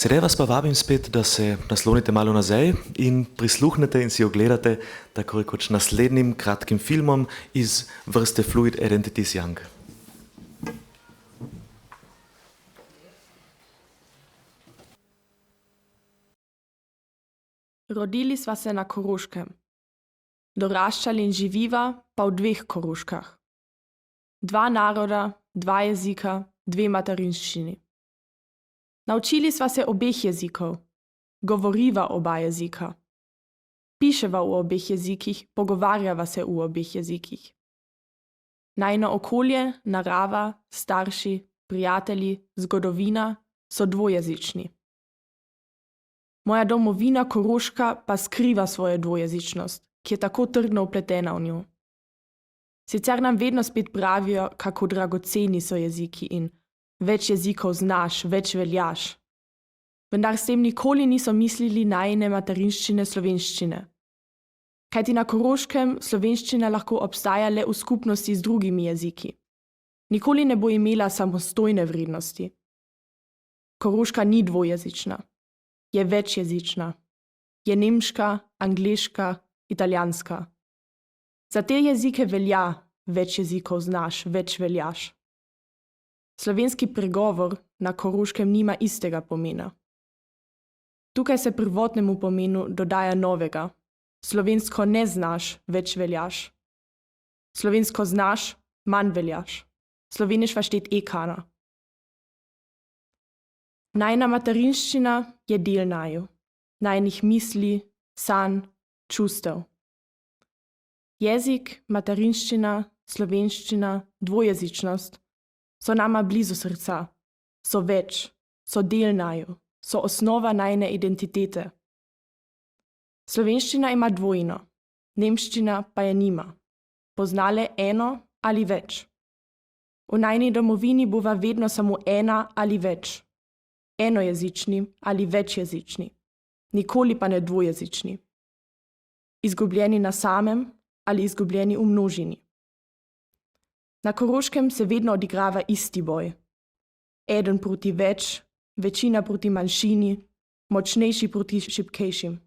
Sedaj vas pa vabim spet, da se naslonite malo nazaj in prisluhnete in si ogledate tako rekoč naslednjim kratkim filmom iz vrste Fluid Identities Young. Rodili sva se na Koroškem. Doraščali in živiva pa v dveh Koroškah. Dva naroda, dva jezika, dve materinščini. Naučili sva se obeh jezikov, govoriva oba jezika. Piševa v obeh jezikih, pogovarjava se v obeh jezikih. Najino okolje, narava, starši, prijatelji, zgodovina so dvojezični. Moja domovina Koroška pa skriva svojo dvojezičnost, ki je tako trdno vpletena v njo. Sicer nam vedno spet pravijo, kako dragoceni so jeziki in več jezikov znaš, več veljaš. Vendar s tem nikoli niso mislili najine materinščine slovenščine. Kajti na Koroškem slovenščina lahko obstaja le v skupnosti z drugimi jeziki. Nikoli ne bo imela samostojne vrednosti. Koroška ni dvojezična. Je večjezična. Je nemška, angleška, italijanska. Za te jezike velja, več jezikov znaš, več veljaš. Slovenski pregovor na Koroškem nima istega pomena. Tukaj se prvotnemu pomenu dodaja novega. Slovensko ne znaš, več veljaš. Slovensko znaš, manj veljaš. Slovenisch versteht eh keiner. Najina materinščina je del naju, najinih misli, sanj, čustev. Jezik, materinščina, slovenščina, dvojezičnost so nama blizu srca, so več, so del naju, so osnova najine identitete. Slovenščina ima dvojino, nemščina pa je nima. Poznale eno ali več. V najini domovini bova vedno samo ena ali več. Enojezični ali večjezični, nikoli pa ne dvojezični. Izgubljeni na samem ali izgubljeni v množini. Na Koroškem se vedno odigrava isti boj. Eden proti več, večina proti manjšini, močnejši proti šibkejšim.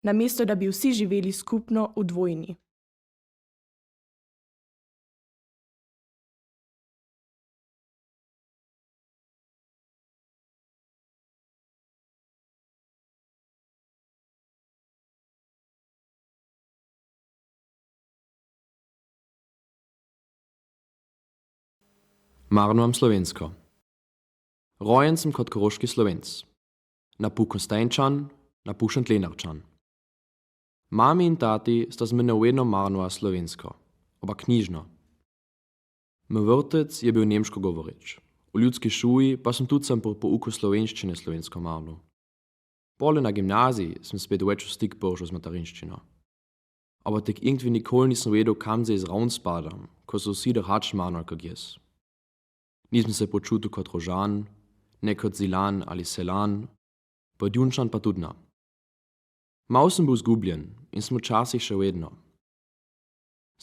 Namesto da bi vsi živeli skupno v dvojini. Marnuam slovensko. Rojen sem kot koroški Slovenc. Napu Kostenčan, napu Šentlenarčan. Mami in tati sta z mene ujedno marnua slovensko, oba knjižno. Moj vrtec je bil nemško govoreč. V ljudski šuli pa sem tudi sam po pouku slovenščine slovensko marnu. Pole na gimnaziji sem spet več v stik prišel z materinščino. Aber tek irgendwie nikoli nisem vedel, kam se izravn spadam, ko so vsi drugač marnuli kak jaz. Nisem se počutil kot Rožan, ne kot Zilan ali Selan, Podjunčan pa tudi ne. Mal sem bil zgubljen in sem včasih še vedno.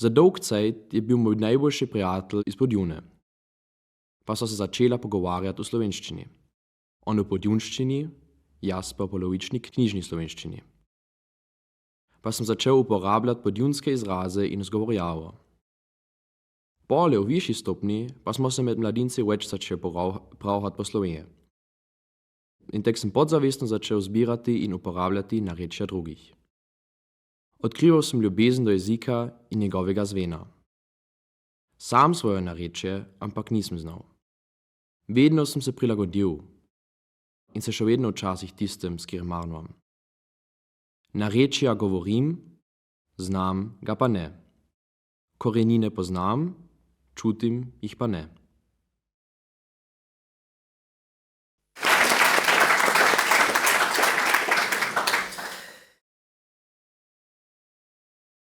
Za dolg cajt je bil moj najboljši prijatelj iz Podjune. Pa so se začela pogovarjati v slovenščini. On v podjunščini, jaz pa v polovični knjižni slovenščini. Pa sem začel uporabljati podjunske izraze in izgovorjavo. Pole v višji stopni pa smo se med mladinci več začeli pravhati po Slovenije. In tek sem podzavestno začel zbirati in uporabljati narečja drugih. Odkrival sem ljubezen do jezika in njegovega zvena. Sam svoje narečje, ampak nisem znal. Vedno sem se prilagodil in se še vedno včasih tistem, s katerim marnuam. Narečja govorim, znam ga pa ne. Korenine poznam, čutim jih pa ne.